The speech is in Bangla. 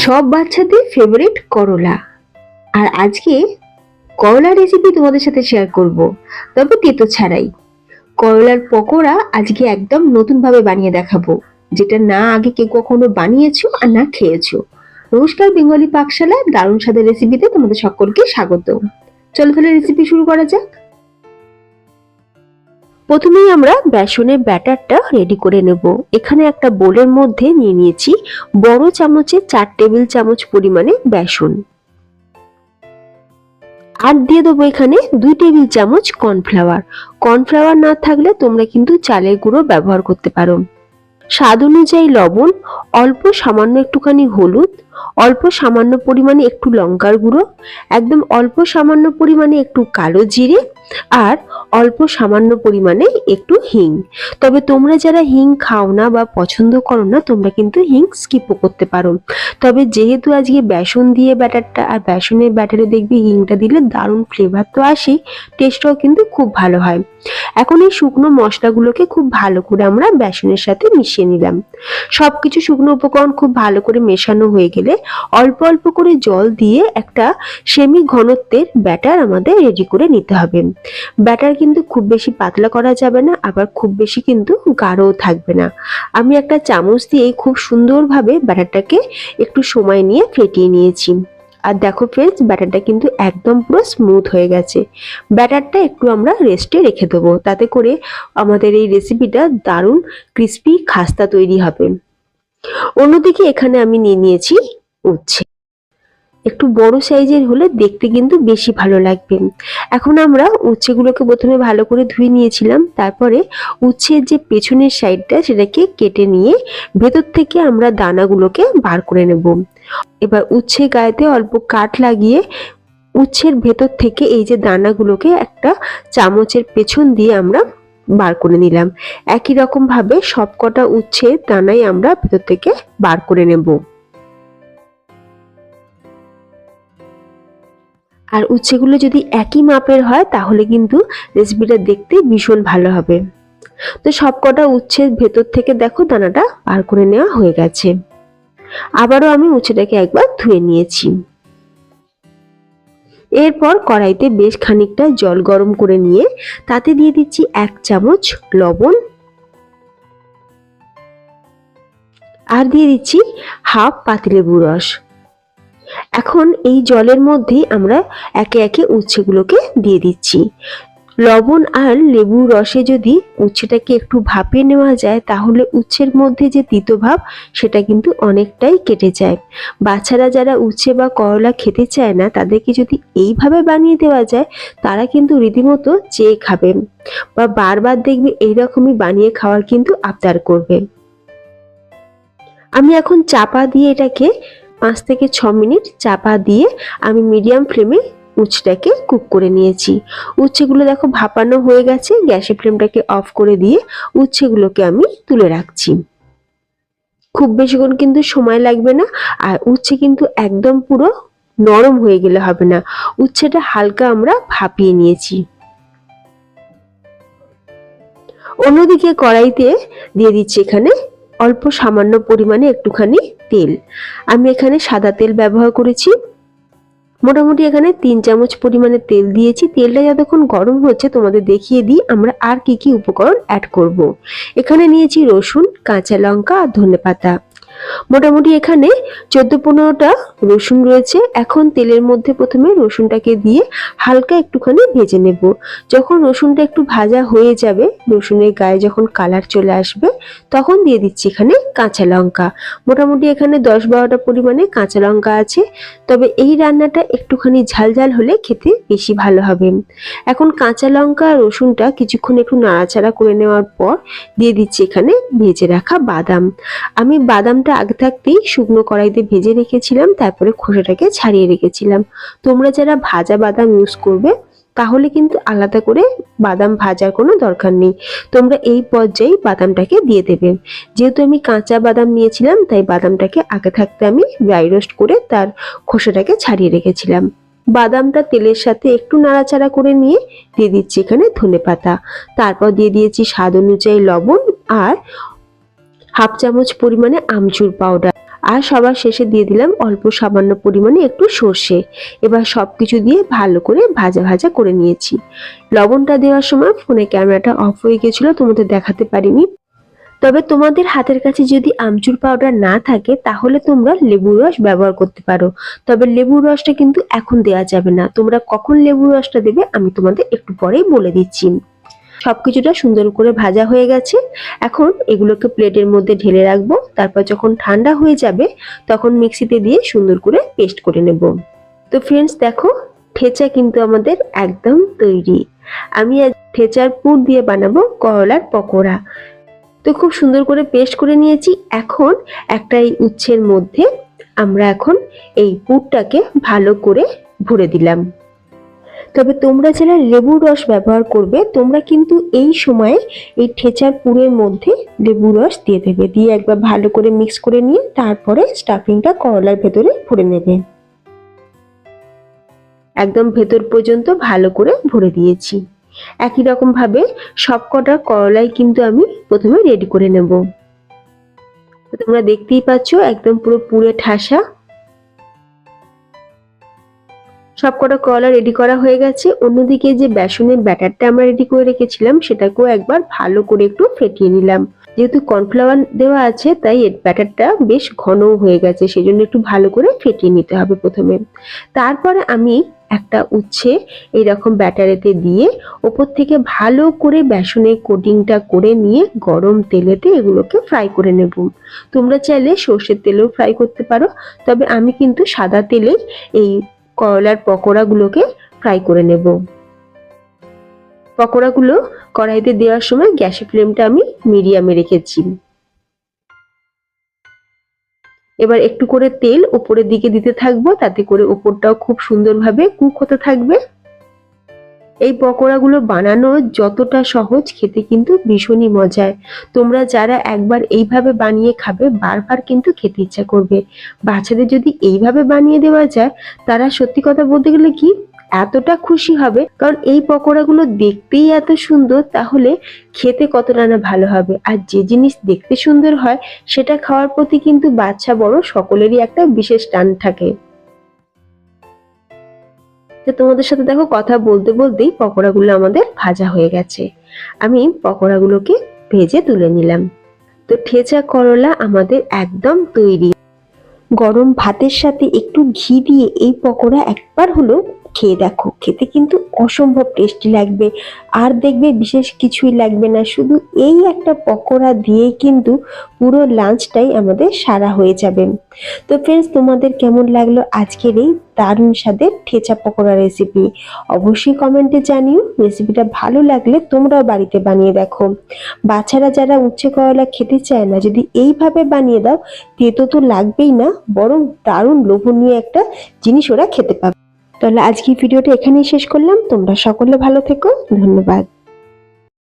সব বাচ্চাদের ফেভারিট করলা। আর আজকে করলা রেসিপি তোমাদের সাথে শেয়ার করব, তবে তেতো ছাড়াই। করলার পকোড়া আজকে একদম নতুন ভাবে বানিয়ে দেখাবো, যেটা না আগে কেউ কখনো বানিয়েছো আর না খেয়েছো। নমস্কার, বেঙ্গলি পাকশালায় দারুণ স্বাদের রেসিপিতে তোমাদের সকলকে স্বাগত। চলো তাহলে রেসিপি শুরু করা যাক। প্রথমেই আমরা বেসনের ব্যাটারটা রেডি করে নেব। এখানে একটা বোলের মধ্যে নিয়ে নিয়েছি বড় চামচে 4 টেবিল চামচ পরিমাণে বেসন, আর দিয়ে দেবো এখানে 2 টেবিল চামচ কর্নফ্লাওয়ার। কর্নফ্লাওয়ার না থাকলে তোমরা কিন্তু চালের গুঁড়ো ব্যবহার করতে পারো। স্বাদ অনুযায়ী লবণ, অল্প সামান্য একটুখানি হলুদ, অল্প সামান্য পরিমাণে একটু লঙ্কার গুঁড়ো, একদম অল্প সামান্য পরিমাণে একটু কালো জিরে, আর অল্প সামান্য পরিমাণে একটু হিং। তবে তোমরা যারা হিং খাও না বা পছন্দ করো না, তোমরা কিন্তু হিং স্কিপও করতে পারো। তবে যেহেতু আজকে বেসন দিয়ে ব্যাটারটা, আর বেসনের ব্যাটারে দেখবি হিংটা দিলে দারুণ ফ্লেভার তো আসে, টেস্টটাও কিন্তু খুব ভালো হয়। এখন এই শুকনো মশলাগুলোকে খুব ভালো করে আমরা বেসনের সাথে মিশিয়ে নিলাম। সবকিছু শুকনো উপকরণ খুব ভালো করে মেশানো হয়ে গেলে অল্প অল্প করে জল দিয়ে একটা সেমি ঘনত্বের ব্যাটার আমাদের রেডি করে নিতে হবে। ব্যাটার কিন্তু খুব বেশি পাতলা করা যাবে না, আবার খুব বেশি কিন্তু গাঢ়ও থাকবে না। আমি একটা চামচ দিয়ে খুব সুন্দরভাবে ব্যাটারটাকে একটু সময় নিয়ে ফেটিয়ে নিয়েছি। আর দেখো ফ্রেন্ডস, ব্যাটারটা কিন্তু একদম পুরো স্মুথ হয়ে গেছে। ব্যাটারটা একটু আমরা রেস্টে রেখে দেবো, তাতে করে আমাদের এই রেসিপিটা দারুণ ক্রিস্পি খাস্তা তৈরি হবে। অন্যদিকে এখানে আমি নিয়ে নিয়েছি উচ্ছে। একটু বড় সাইজের হলে দেখতে কিন্তু বেশি ভালো লাগবে। এখন আমরা উচ্ছেগুলোকে প্রথমে ভালো করে ধুয়ে নিয়েছিলাম, তারপরে উচ্ছের যে পেছনের সাইডটা সেটাকে কেটে নিয়ে ভেতর থেকে আমরা দানাগুলোকে বার করে নেব। এবার উচ্ছে গায়েতে অল্প কাট লাগিয়ে উচ্ছের ভেতর থেকে এই যে দানাগুলোকে একটা চামচের পেছন দিয়ে আমরা বার করে নিলাম। একই রকম ভাবে সবকটা উচ্ছের দানাই আমরা ভেতর থেকে বার করে নেব। আর উচ্ছেগুলো যদি একই মাপের হয় তাহলে কিন্তু রেসিপিটা দেখতে ভীষণ ভালো হবে। তো সবকটা উচ্ছের ভেতর থেকে দেখো দানাটা বার করে নেওয়া হয়ে গেছে। আবারও আমি উচ্ছেটাকে একবার ধুয়ে নিয়েছি। এরপর কড়াইতে বেশ খানিকটা জল গরম করে নিয়ে তাতে দিয়ে দিচ্ছি 1 চামচ লবণ, আর দিয়ে দিচ্ছি হাফ পাতিলেবুর রস। এখন এই জলের মধ্যেই আমরা একে একে উচ্ছেগুলোকে দিয়ে দিচ্ছি। লবণ আর লেবুর রসে যদি উচ্ছেটাকে একটু ভাপিয়ে নেওয়া যায়, তাহলে উচ্ছের মধ্যে যে তিতো ভাব সেটা কিন্তু অনেকটাই কেটে যায়। বাচ্চারা যারা উচ্ছে বা করলা খেতে চায় না, তাদেরকে যদি এইভাবে বানিয়ে দেওয়া যায়, তারা কিন্তু রীতিমতো চেয়ে খাবে বা বারবার দেখবে এইরকমই বানিয়ে খাওয়ার কিন্তু আবদার করবে। আমি এখন চাপা দিয়ে এটাকে 5 থেকে 6 মিনিট চাপা দিয়ে আমি মিডিয়াম ফ্লেমে উচ্ছেটাকে কুক করে নিয়েছি। উচ্ছেগুলো দেখো ভাপানো হয়ে গেছে। গ্যাসের ফ্লেমটাকে অফ করে দিয়ে উচ্ছেগুলোকে আমি তুলে রাখছি। খুব বেশিক্ষণ কিন্তু সময় লাগবে না, আর উচ্ছে কিন্তু একদম পুরো নরম হয়ে গেলে হবে না। উচ্ছেটা হালকা আমরা ভাপিয়ে নিয়েছি। অন্যদিকে কড়াইতে দিয়ে দিচ্ছি এখানে অল্প সামান্য পরিমাণে একটুখানি তেল। আমি এখানে সাদা তেল ব্যবহার করেছি। মোটামুটি এখানে 3 চামচ পরিমাণে তেল দিয়েছি। তেলটা যতক্ষণ গরম হচ্ছে তোমাদের দেখিয়ে দিই আমরা আর কি কি উপকরণ অ্যাড করব। এখানে নিয়েছি রসুন, কাঁচা লঙ্কা আর ধনেপাতা। মোটামুটি এখানে 14-15টা রসুন রয়েছে। এখন তেলের মধ্যে প্রথমে রসুনটাকে দিয়ে হালকা একটুখানি ভেজে নেব। যখন রসুনটা একটু ভাজা হয়ে যাবে, রসুনের গায়ে যখন কালার চলে আসবে, তখন দিয়ে দিচ্ছি এখানে কাঁচা লঙ্কা। মোটামুটি এখানে 10-12টা পরিমাণে কাঁচা লঙ্কা আছে। তবে এই রান্নাটা একটুখানি ঝালঝাল হলে খেতে বেশি ভালো হবে। এখন কাঁচা লঙ্কা আর রসুনটা কিছুক্ষণ একটু নাড়াচাড়া করে নেওয়ার পর দিয়ে দিচ্ছি এখানে ভেজে রাখা বাদাম। আমি বাদামটা আগে থাকতেই শুকনো কড়াইতে ভেজে রেখেছিলাম, তারপরে খোসাটাকে ছাড়িয়ে রেখেছিলাম। তোমরা যারা ভাজা বাদাম ইউজ করবে, তাহলে কিন্তু আলাদা করে বাদাম ভাজার কোনো দরকার নেই। তোমরা এই পর্যায়ে বাদামটাকে দিয়ে দেবে। যেহেতু আমি কাঁচা বাদাম নিয়েছিলাম, তাই বাদামটাকে আগে থাকতে আমি ড্রাই রোস্ট করে তার খোসাটাকে ছাড়িয়ে রেখেছিলাম। বাদামটা তেলের সাথে একটু নাড়াচাড়া করে নিয়ে দিয়ে দিচ্ছি এখানে ধনেপাতা। তারপর দিয়ে দিয়েছি স্বাদ অনুযায়ী লবণ আর হাফ চামচ পরিমাণে আমচুর পাউডার। আর সবার শেষে দিয়ে দিলাম অল্প সামান্য পরিমাণে একটু সর্ষে। এবার সবকিছু দিয়ে ভালো করে ভাজা ভাজা করে নিয়েছি। লবণটা দেওয়ার সময় ফোনে ক্যামেরাটা অফ হয়ে গেছিল, তোমাদের দেখাতে পারিনি। তবে তোমাদের হাতের কাছে যদি আমচুর পাউডার না থাকে তাহলে তোমরা লেবুর রস ব্যবহার করতে পারো। তবে লেবুর রসটা কিন্তু এখন দেওয়া যাবে না, তোমরা কখন লেবুর রসটা দেবে আমি তোমাদের একটু পরেই বলে দিচ্ছি। সবকিছুটা সুন্দর করে ভাজা হয়ে গেছে। এখন এগুলোকে প্লেটের মধ্যে ঢেলে রাখবো। তারপর যখন ঠান্ডা হয়ে যাবে তখন মিক্সিতে দিয়ে সুন্দর করে পেস্ট করে নেব। তো ফ্রেন্ডস দেখো, ঠেচা কিন্তু আমাদের একদম তৈরি। আমি আজ ঠেচার পুর দিয়ে বানাবো করলার পকোড়া। তো খুব সুন্দর করে পেস্ট করে নিয়েছি। এখন একটা এই উচ্ছের মধ্যে আমরা এখন এই পুরটাকে ভালো করে ভরে দিলাম। তবে তোমরা যারা লেবুর রস ব্যবহার করবে তোমরা কিন্তু এই সময় এই ঠেচার পুরের মধ্যে লেবুর রস দিয়ে দেবে, দিয়ে একবার ভালো করে মিক্স করে নিয়ে তারপরে স্টাফিংটা করলার ভেতরে ভরে নেবে। একদম ভেতর পর্যন্ত ভালো করে ভরে দিয়েছি। একই রকম ভাবে সবকটা করলাই কিন্তু আমি প্রথমে রেডি করে নেব। তোমরা দেখতেই পাচ্ছ একদম পুরো পুরে ঠাসা সবকটা করলা রেডি করা হয়ে গেছে। অন্যদিকে যে বেসনের ব্যাটারটা আমরা রেডি করে রেখেছিলাম সেটাকেও একবার ভালো করে একটু ফেটিয়ে নিলাম। যেহেতু কর্নফ্লাওয়ার দেওয়া আছে তাই এর ব্যাটারটা বেশ ঘনও হয়ে গেছে, সেই জন্য একটু ভালো করে ফেটিয়ে নিতে হবে প্রথমে। তারপরে আমি একটা উচ্ছে এইরকম ব্যাটারেতে দিয়ে ওপর থেকে ভালো করে বেসনের কোটিংটা করে নিয়ে গরম তেলেতে এগুলোকে ফ্রাই করে নেব। তোমরা চাইলে সর্ষের তেলেও ফ্রাই করতে পারো, তবে আমি কিন্তু সাদা তেলেই এই করলার পকোড়াগুলোকে ফ্রাই করে নেব। পকোড়াগুলো কড়াইতে দেওয়ার সময় গ্যাসের ফ্লেমটা আমি মিডিয়ামে রেখেছি। এবার একটু করে তেল উপরের দিকে দিতে থাকবো, তাতে করে উপরটাও খুব সুন্দরভাবে কুক হতে থাকবে। এই পকোড়াগুলো বানানো যতটা সহজ, খেতে কিন্তু ভীষণই মজার। তোমরা যারা একবার এইভাবে বানিয়ে খাবে বারবার কিন্তু খেতে ইচ্ছা করবে। বাচ্চাদের যদি এইভাবে বানিয়ে দেওয়া যায় তারা সত্যি কথা বলতে গেলে কি এতটা খুশি হবে, কারণ এই পকোড়াগুলো দেখতেই এত সুন্দর, তাহলে খেতে কতটা না ভালো হবে। আর যে জিনিস দেখতে সুন্দর হয় সেটা খাওয়ার প্রতি কিন্তু বাচ্চা বড় সকলেরই একটা বিশেষ টান থাকে। তো তোমাদের সাথে দেখো কথা বলতে বলতেই পকোড়াগুলো আমাদের ভাজা হয়ে গেছে। আমি পকোড়াগুলোকে ভেজে তুলে নিলাম। তো ঠেচা করলা আমাদের একদম তৈরি। গরম ভাতের সাথে একটু ঘি দিয়ে এই পকোড়া একবার হলো খেয়ে দেখো, খেতে কিন্তু অসম্ভব টেস্টি লাগবে। আর দেখবে বিশেষ কিছুই লাগবে না, শুধু এই একটা পকোড়া দিয়ে কিন্তু পুরো লাঞ্চটাই আমাদের সারা হয়ে যাবে। তো ফ্রেন্ডস, তোমাদের কেমন লাগলো আজকের এই দারুণ স্বাদের ঠেচা পকোড়া রেসিপি? অবশ্যই কমেন্টে জানিও। রেসিপিটা ভালো লাগলে তোমরাও বাড়িতে বানিয়ে দেখো। বাচ্চারা যারা উচ্ছে করলা খেতে চায় না, যদি এইভাবে বানিয়ে দাও তেতো তো লাগবেই না, বরং দারুণ লোভনীয় একটা জিনিস ওরা খেতে পাবে। তাহলে আজকের ভিডিওটা এখানেই শেষ করলাম। তোমরা সকলে ভালো থেকো, ধন্যবাদ।